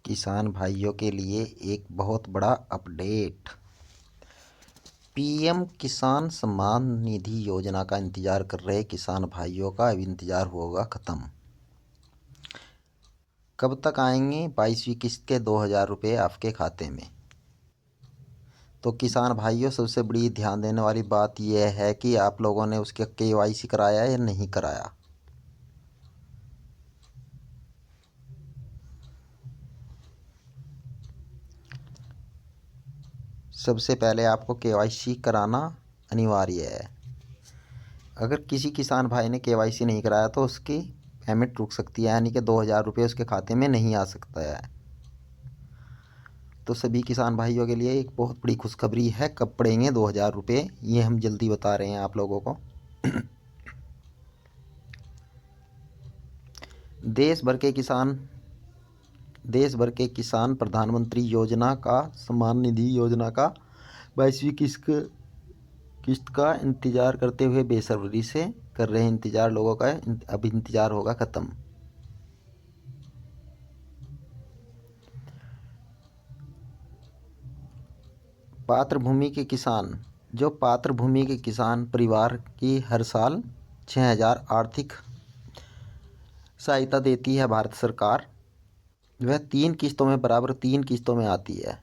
किसान भाइयों के लिए एक बहुत बड़ा अपडेट। पीएम किसान सम्मान निधि योजना का इंतजार कर रहे किसान भाइयों का अब इंतजार होगा खत्म। कब तक आएंगे 22वीं किस्त के 2000 रुपये आपके खाते में? तो किसान भाइयों, सबसे बड़ी ध्यान देने वाली बात यह है कि आप लोगों ने उसके केवाईसी कराया या नहीं कराया। सबसे पहले आपको केवाईसी कराना अनिवार्य है। अगर किसी किसान भाई ने केवाईसी नहीं कराया तो उसकी पेमेंट रुक सकती है, यानी कि 2000 रुपये उसके खाते में नहीं आ सकता है। तो सभी किसान भाइयों के लिए एक बहुत बड़ी खुशखबरी है। कब पड़ेंगे 2000 रुपये, ये हम जल्दी बता रहे हैं आप लोगों को। देश भर के किसान प्रधानमंत्री योजना का सम्मान निधि योजना का 22वीं किस्त का इंतज़ार करते हुए बेसब्री से कर रहे हैं इंतज़ार लोगों का। अब इंतज़ार होगा ख़त्म। पात्र भूमि के किसान परिवार की हर साल 6000 आर्थिक सहायता देती है भारत सरकार। वह 3 किस्तों में बराबर 3 किस्तों में आती है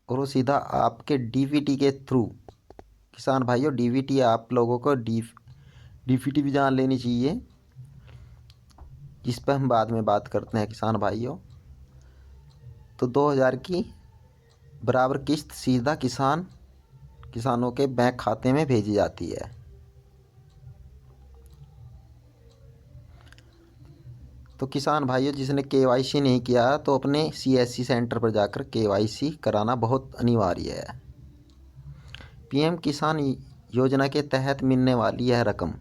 और वो सीधा आपके डीबीटी के थ्रू। किसान भाइयों, डीबीटी आप लोगों को डीबीटी भी जान लेनी चाहिए, जिस पर हम बाद में बात करते हैं किसान भाइयों। तो 2000 की बराबर किस्त सीधा किसानों के बैंक खाते में भेजी जाती है। तो किसान भाइयों, जिसने केवाईसी नहीं किया तो अपने सीएससी सेंटर पर जाकर केवाईसी कराना बहुत अनिवार्य है। पीएम किसान योजना के तहत मिलने वाली यह रकम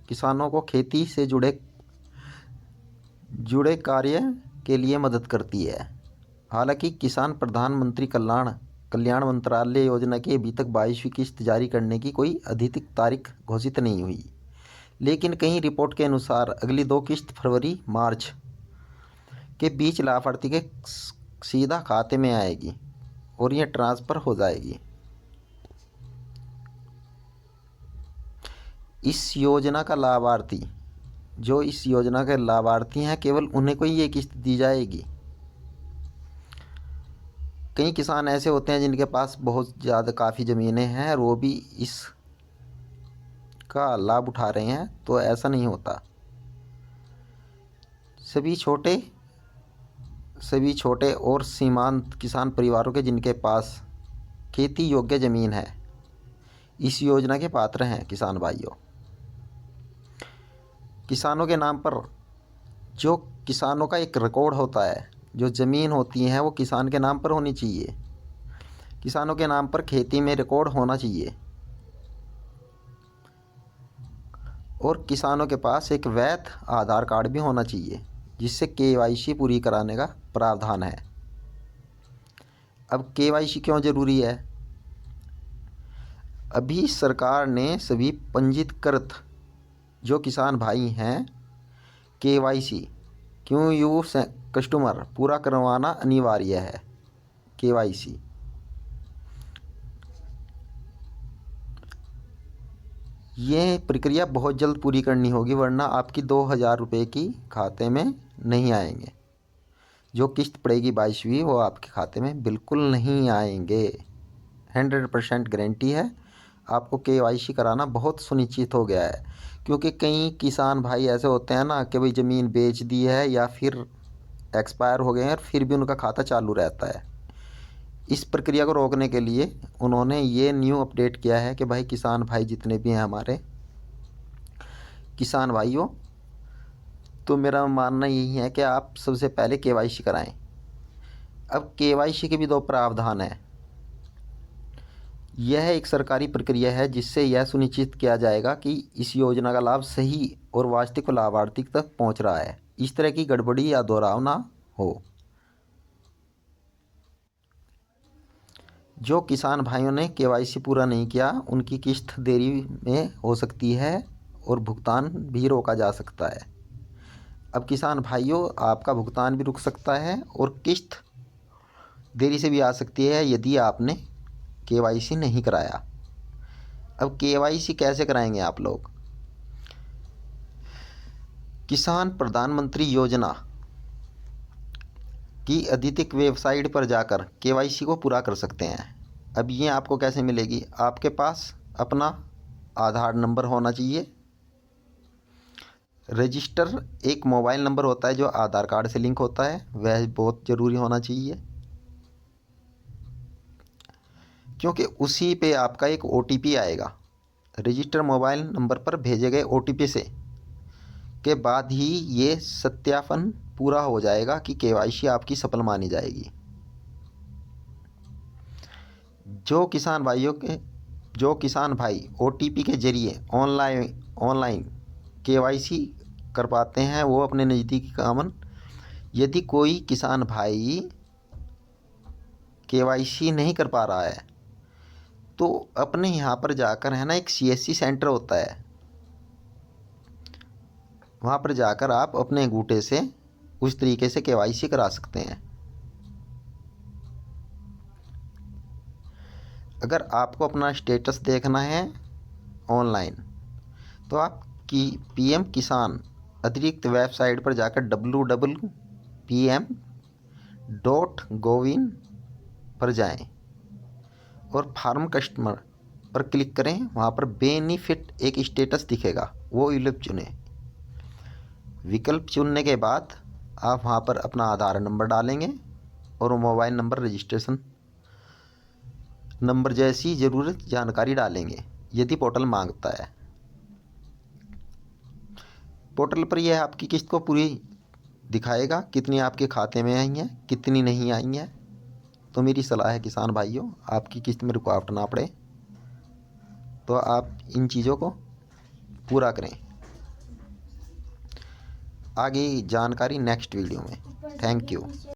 किसानों को खेती से जुड़े कार्य के लिए मदद करती है। हालांकि किसान प्रधानमंत्री कल्याण मंत्रालय योजना की अभी तक 22वीं किस्त जारी करने की कोई अधिकृत तारीख घोषित नहीं हुई, लेकिन कई रिपोर्ट के अनुसार अगली 2 किस्त फरवरी मार्च के बीच लाभार्थी के सीधा खाते में आएगी और यह ट्रांसफ़र हो जाएगी। इस योजना के लाभार्थी हैं, केवल उन्हें कोई ये किस्त दी जाएगी। कई किसान ऐसे होते हैं जिनके पास बहुत ज़्यादा काफ़ी ज़मीनें हैं और वो भी इस का लाभ उठा रहे हैं, तो ऐसा नहीं होता। सभी छोटे और सीमांत किसान परिवारों के जिनके पास खेती योग्य ज़मीन है इस योजना के पात्र हैं। किसान भाइयों, किसानों के नाम पर जो किसानों का एक रिकॉर्ड होता है, जो ज़मीन होती है वो किसान के नाम पर होनी चाहिए। किसानों के नाम पर खेती में रिकॉर्ड होना चाहिए और किसानों के पास एक वैध आधार कार्ड भी होना चाहिए, जिससे केवाईसी पूरी कराने का प्रावधान है। अब केवाईसी क्यों ज़रूरी है? अभी सरकार ने सभी पंजीकृत जो किसान भाई हैं केवाईसी क्यू कस्टमर पूरा करवाना अनिवार्य है। केवाईसी ये प्रक्रिया बहुत जल्द पूरी करनी होगी, वरना आपकी 2000 रुपये की खाते में नहीं आएंगे। जो किस्त पड़ेगी 22वीं, वो आपके खाते में बिल्कुल नहीं आएंगे। 100% गारंटी है। आपको केवाईसी कराना बहुत सुनिश्चित हो गया है, क्योंकि कई किसान भाई ऐसे होते हैं ना कि भाई ज़मीन बेच दी है या फिर एक्सपायर हो गए हैं और फिर भी उनका खाता चालू रहता है। इस प्रक्रिया को रोकने के लिए उन्होंने ये न्यू अपडेट किया है कि भाई किसान भाई जितने भी हैं हमारे किसान भाइयों, तो मेरा मानना यही है कि आप सबसे पहले केवाईसी कराएं। अब केवाईसी के भी 2 प्रावधान हैं। यह एक सरकारी प्रक्रिया है जिससे यह सुनिश्चित किया जाएगा कि इस योजना का लाभ सही और वास्तविक लाभार्थी तक पहुंच रहा है, इस तरह की गड़बड़ी या दोहराव ना हो। जो किसान भाइयों ने केवाईसी पूरा नहीं किया, उनकी किस्त देरी में हो सकती है और भुगतान भी रोका जा सकता है। अब किसान भाइयों, आपका भुगतान भी रुक सकता है और किस्त देरी से भी आ सकती है यदि आपने केवाईसी नहीं कराया। अब केवाईसी कैसे कराएंगे आप लोग? किसान प्रधानमंत्री योजना की आधिकारिक वेबसाइट पर जाकर केवाईसी को पूरा कर सकते हैं। अब ये आपको कैसे मिलेगी? आपके पास अपना आधार नंबर होना चाहिए। रजिस्टर एक मोबाइल नंबर होता है जो आधार कार्ड से लिंक होता है, वह बहुत ज़रूरी होना चाहिए, क्योंकि उसी पे आपका एक OTP आएगा। रजिस्टर मोबाइल नंबर पर भेजे गए OTP से के बाद ही ये सत्यापन पूरा हो जाएगा कि केवाईसी आपकी सफल मानी जाएगी। जो किसान भाई OTP के जरिए ऑनलाइन केवाईसी कर पाते हैं वो अपने नज़दीकी कामन। यदि कोई किसान भाई केवाईसी नहीं कर पा रहा है तो अपने यहाँ पर जाकर, है ना, एक CSC सेंटर होता है, वहाँ पर जाकर आप अपने अंगूठे से उस तरीके से केवाईसी करा सकते हैं। अगर आपको अपना स्टेटस देखना है ऑनलाइन तो आप PM किसान अतिरिक्त वेबसाइट पर जाकर www.pm.gov.in पर जाएं और फार्म कस्टमर पर क्लिक करें। वहाँ पर बेनिफिट एक स्टेटस दिखेगा, वो विकल्प चुनें। विकल्प चुनने के बाद आप वहाँ पर अपना आधार नंबर डालेंगे और मोबाइल नंबर, रजिस्ट्रेशन नंबर जैसी ज़रूरत जानकारी डालेंगे यदि पोर्टल मांगता है। पोर्टल पर यह आपकी किस्त को पूरी दिखाएगा, कितनी आपके खाते में आई हैं, कितनी नहीं आई हैं। तो मेरी सलाह है किसान भाइयों, आपकी किस्त में रुकावट ना पड़े तो आप इन चीज़ों को पूरा करें। आगे जानकारी नेक्स्ट वीडियो में। Thank you.